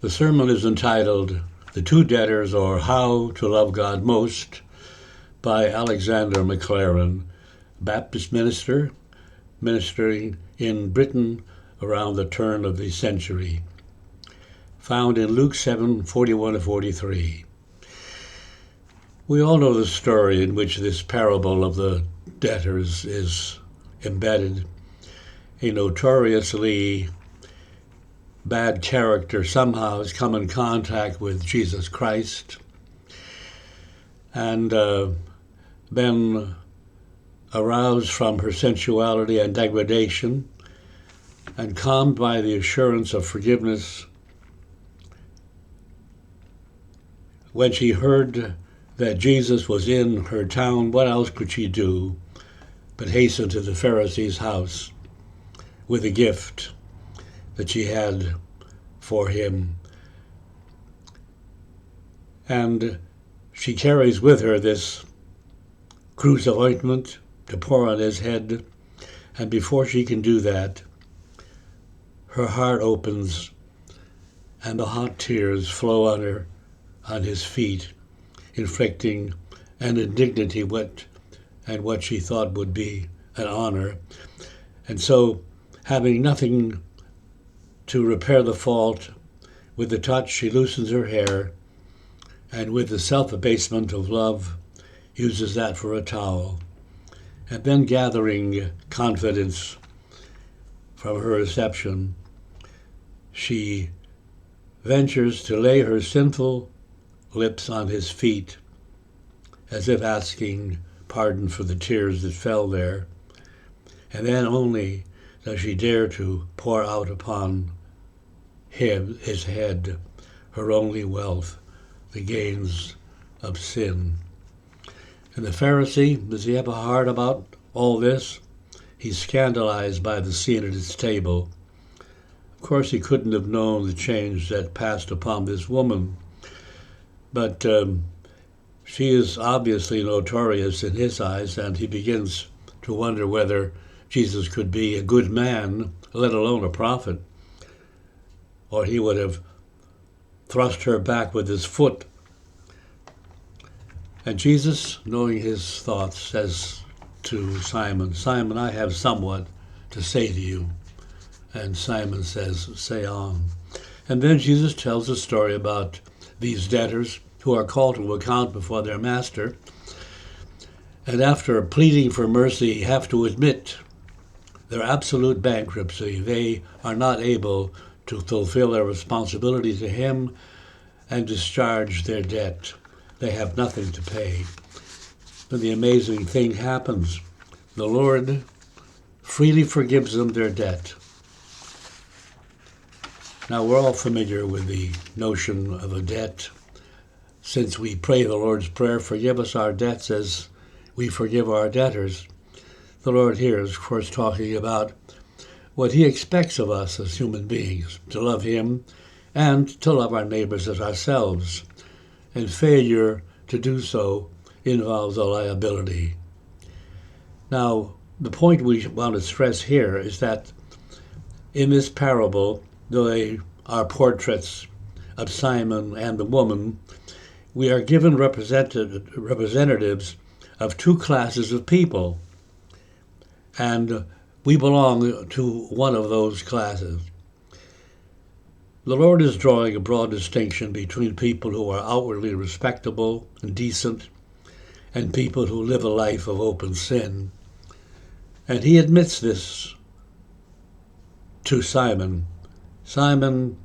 The sermon is entitled The Two Debtors, or How to Love God Most, by Alexander McLaren, Baptist minister, ministering in Britain around the turn of the century. Found in Luke 7:41-43. We all know the story in which this parable of the debtors is embedded. A notoriously bad character somehow has come in contact with Jesus Christ and been aroused from her sensuality and degradation and calmed by the assurance of forgiveness. When she heard that Jesus was in her town, what else could she do but hasten to the Pharisee's house with a gift that she had for him? And she carries with her this cruse of ointment to pour on his head, and before she can do that, her heart opens and the hot tears flow on his feet, inflicting an indignity what she thought would be an honor. And so, having nothing to repair the fault, with the touch she loosens her hair, and with the self-abasement of love uses that for a towel. And then, gathering confidence from her reception, she ventures to lay her sinful lips on his feet, as if asking pardon for the tears that fell there. And then only does she dare to pour out upon him, his head, her only wealth, the gains of sin. And the Pharisee, does he have a heart about all this? He's scandalized by the scene at his table. Of course, he couldn't have known the change that passed upon this woman, but she is obviously notorious in his eyes, and he begins to wonder whether Jesus could be a good man, let alone a prophet, or he would have thrust her back with his foot. And Jesus, knowing his thoughts, says to Simon, "Simon, I have somewhat to say to you." And Simon says, "Say on." And then Jesus tells a story about these debtors who are called to account before their master, and after pleading for mercy have to admit their absolute bankruptcy. They are not able to fulfill their responsibility to him and discharge their debt. They have nothing to pay. But the amazing thing happens. The Lord freely forgives them their debt. Now, we're all familiar with the notion of a debt, since we pray the Lord's Prayer, "Forgive us our debts as we forgive our debtors." The Lord here is, of course, talking about what he expects of us as human beings, to love him and to love our neighbors as ourselves. And failure to do so involves a liability. Now, the point we want to stress here is that in this parable, though they are portraits of Simon and the woman, we are given representatives of two classes of people, and we belong to one of those classes. The Lord is drawing a broad distinction between people who are outwardly respectable and decent and people who live a life of open sin. And he admits this to Simon. "Simon,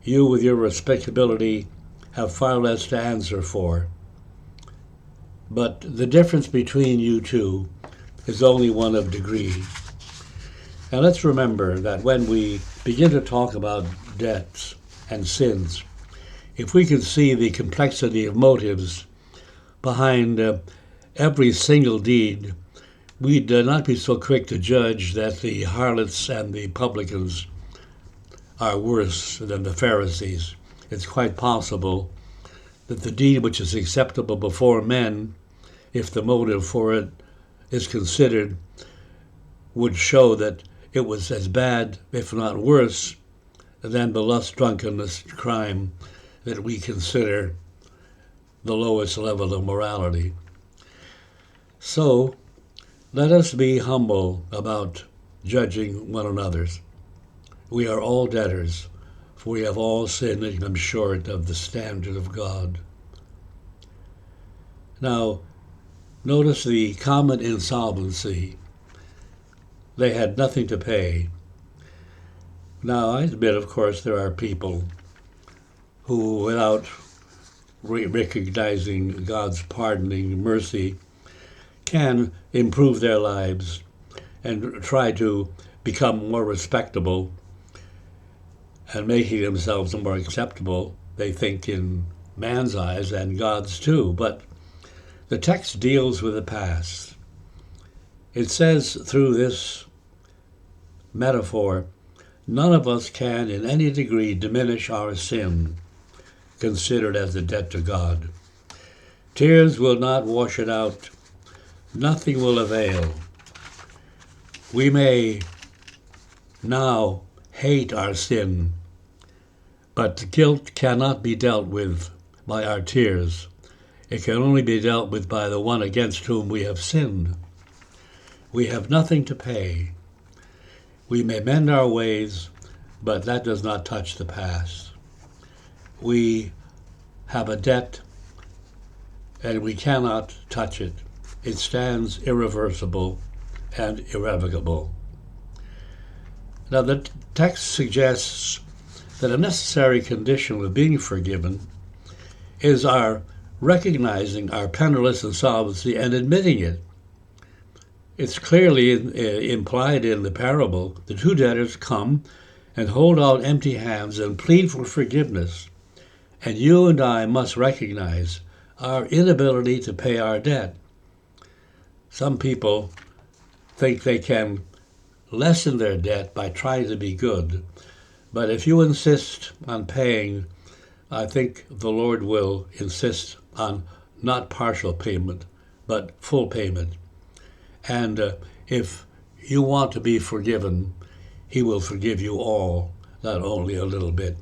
you with your respectability have far less to answer for. But the difference between you two is only one of degree." And let's remember that when we begin to talk about debts and sins, if we can see the complexity of motives behind every single deed, we'd not be so quick to judge that the harlots and the publicans are worse than the Pharisees. It's quite possible that the deed which is acceptable before men, if the motive for it is considered, would show that it was as bad, if not worse, than the lust, drunkenness, crime that we consider the lowest level of morality. So let us be humble about judging one another. We are all debtors, for we have all sinned and come short of the standard of God. Now, notice the common insolvency. They had nothing to pay. Now, I admit, of course, there are people who, without recognizing God's pardoning mercy, can improve their lives and try to become more respectable and making themselves more acceptable, they think, in man's eyes and God's too. But the text deals with the past. It says through this metaphor, none of us can in any degree diminish our sin, considered as a debt to God. Tears will not wash it out. Nothing will avail. We may now hate our sin, but guilt cannot be dealt with by our tears. It can only be dealt with by the one against whom we have sinned. We have nothing to pay. We may mend our ways, but that does not touch the past. We have a debt, and we cannot touch it. It stands irreversible and irrevocable. Now, the text suggests that a necessary condition of being forgiven is our recognizing our penniless insolvency and admitting it. It's clearly implied in the parable. The two debtors come and hold out empty hands and plead for forgiveness. And you and I must recognize our inability to pay our debt. Some people think they can lessen their debt by trying to be good. But if you insist on paying, I think the Lord will insist on not partial payment, but full payment. And if you want to be forgiven, He will forgive you all, not only a little bit.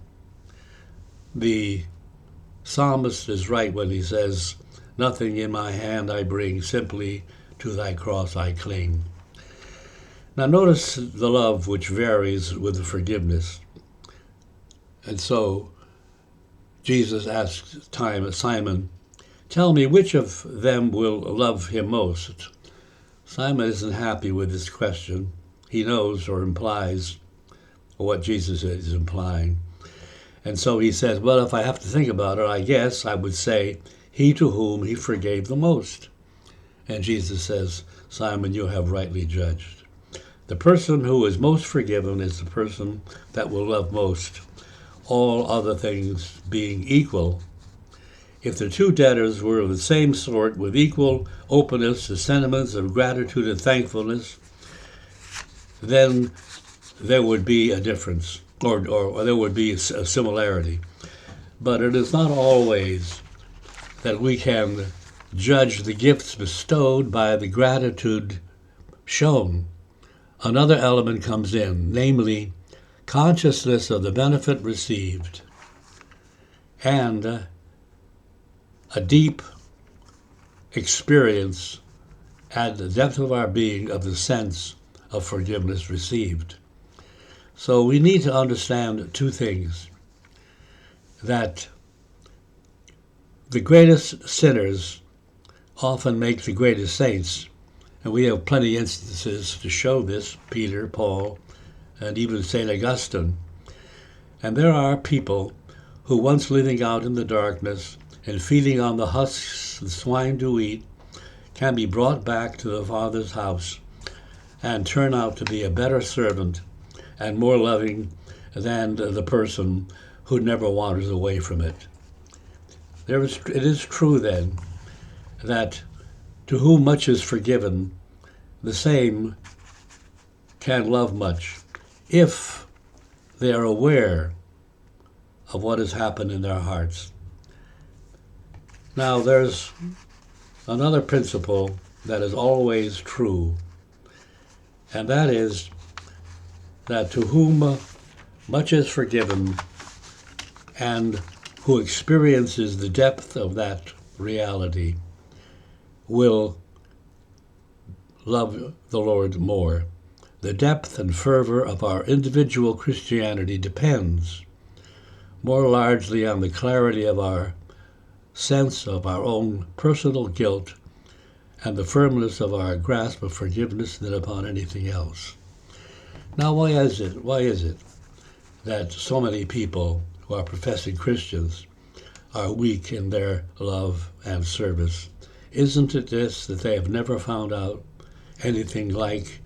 The psalmist is right when he says, "Nothing in my hand I bring, simply to thy cross I cling." Now notice the love which varies with the forgiveness. And so Jesus asks Simon, "Tell me, which of them will love him most?" Simon isn't happy with this question. He knows or implies what Jesus is implying. And so he says, well, if I have to think about it, I guess I would say, he to whom he forgave the most. And Jesus says, Simon, you have rightly judged. The person who is most forgiven is the person that will love most, all other things being equal. If the two debtors were of the same sort, with equal openness to sentiments of gratitude and thankfulness, then there would be a difference, or there would be a similarity. But it is not always that we can judge the gifts bestowed by the gratitude shown. Another element comes in, namely consciousness of the benefit received and a deep experience at the depth of our being of the sense of forgiveness received. So we need to understand two things: that the greatest sinners often make the greatest saints, and we have plenty of instances to show this, Peter, Paul, and even St. Augustine. And there are people who, once living out in the darkness and feeding on the husks the swine do eat, can be brought back to the Father's house and turn out to be a better servant and more loving than the person who never wanders away from it. It is true, then, that to whom much is forgiven, the same can love much, if they are aware of what has happened in their hearts. Now, there's another principle that is always true, and that is that to whom much is forgiven, and who experiences the depth of that reality will love the Lord more. The depth and fervor of our individual Christianity depends more largely on the clarity of our sense of our own personal guilt and the firmness of our grasp of forgiveness than upon anything else. Now, why is it that so many people who are professing Christians are weak in their love and service? Isn't it this, that they have never found out anything like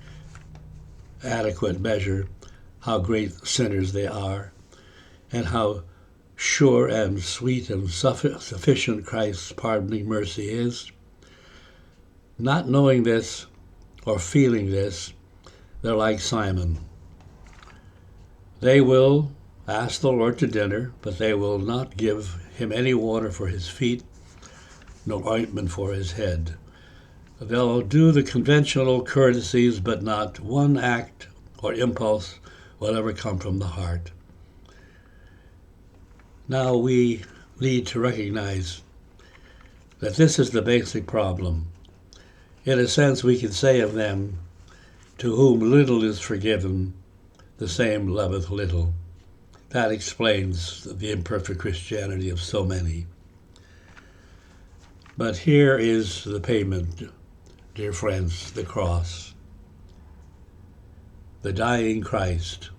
adequate measure how great sinners they are, and how sure and sweet and sufficient Christ's pardoning mercy is? Not knowing this or feeling this, they're like Simon. They will ask the Lord to dinner, but they will not give him any water for his feet, no ointment for his head. They'll do the conventional courtesies, but not one act or impulse will ever come from the heart. Now we need to recognize that this is the basic problem. In a sense, we can say of them, to whom little is forgiven, the same loveth little. That explains the imperfect Christianity of so many. But here is the payment, dear friends, the cross. The dying Christ.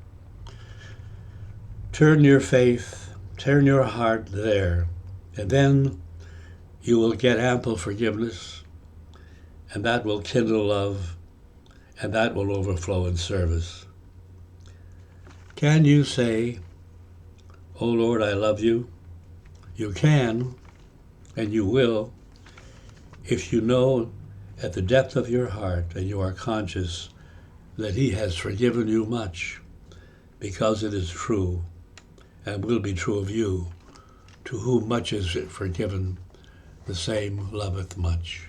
Turn your faith, turn your heart there, and then you will get ample forgiveness, and that will kindle love, and that will overflow in service. Can you say, "O Lord, I love you"? You can, and you will, if you know at the depth of your heart and you are conscious that he has forgiven you much, because it is true and will be true of you. To whom much is forgiven, the same loveth much.